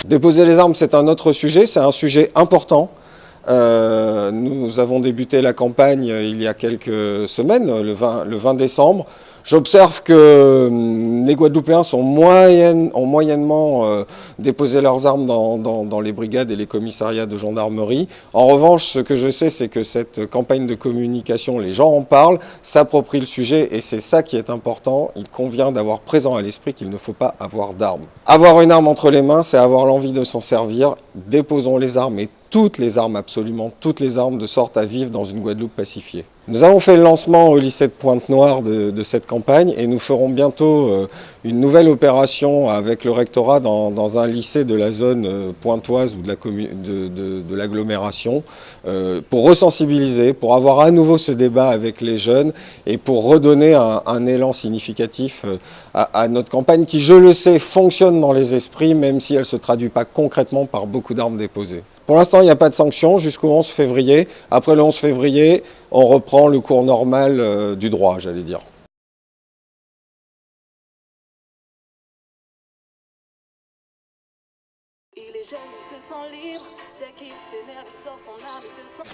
Déposer les armes, c'est un autre sujet, c'est un sujet important. Nous avons débuté la campagne il y a quelques semaines, le 20 décembre. J'observe que les Guadeloupéens ont moyennement déposé leurs armes dans les brigades et les commissariats de gendarmerie. En revanche, ce que je sais, c'est que cette campagne de communication, les gens en parlent, s'approprient le sujet et c'est ça qui est important. Il convient d'avoir présent à l'esprit qu'il ne faut pas avoir d'armes. Avoir une arme entre les mains, c'est avoir l'envie de s'en servir. Déposons les armes et toutes les armes, absolument toutes les armes, de sorte à vivre dans une Guadeloupe pacifiée. Nous avons fait le lancement au lycée de Pointe-Noire de cette campagne et nous ferons bientôt une nouvelle opération avec le rectorat dans un lycée de la zone pointoise ou de l'agglomération pour resensibiliser, pour avoir à nouveau ce débat avec les jeunes et pour redonner un élan significatif à notre campagne qui, je le sais, fonctionne dans les esprits même si elle ne se traduit pas concrètement par beaucoup d'armes déposées. Pour l'instant, il n'y a pas de sanction jusqu'au 11 février. Après le 11 février, on reprend le cours normal du droit, j'allais dire. Il est jeune, il se sent libre. Dès qu'il s'énerve, il sort son arme, il se sent...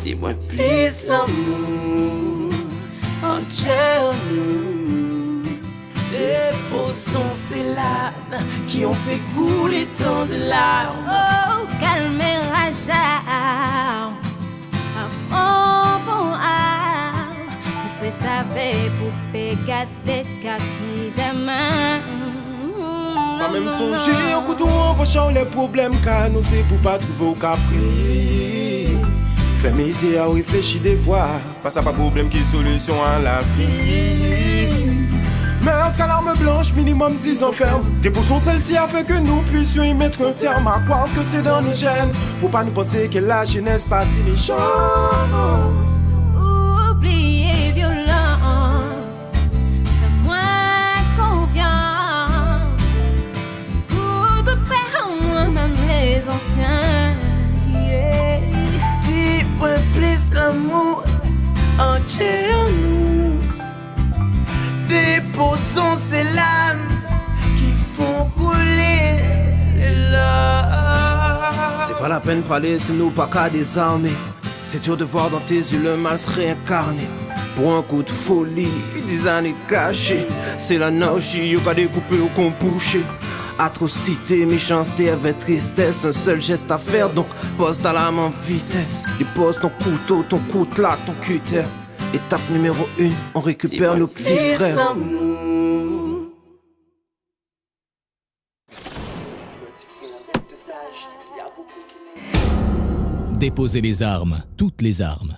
Dis-moi plus l'amour entre nous. Déposons ces larmes qui ont fait couler tant de larmes. Oh, calmez Raja. Apprends à poupée savait, poupée gâtée, kaki demain. Pas même songer en couteau en pochant les problèmes car nous c'est pour pas trouver au capri. Fais mes yeux à réfléchir des fois, pas ça pas problème qui est solution à la vie. Mais entre l'arme blanche, minimum 10 ans ferme. Déposons celle-ci afin que nous puissions y mettre un terme. À croire que c'est dans nos gènes. Faut pas nous penser que la jeunesse partie des chances. Oubliez violence, fais-moi confiance. Pour tout faire en moi, même les anciens. Yeah. Dis-moi plus l'amour entre nous. Déposons ces larmes qui font couler les larmes. C'est pas la peine de parler si nous pas qu'à désarmer. C'est dur de voir dans tes yeux le mal se réincarner. Pour un coup de folie, des années cachées. C'est l'anarchie, y'a qu'à découper ou qu'on bouche. Atrocité, méchanceté avec tristesse. Un seul geste à faire, donc pose ta lame en vitesse. Dépose ton couteau, ton coutelas, ton cutter. Étape numéro 1, on récupère nos petits frères. Déposez les armes, toutes les armes.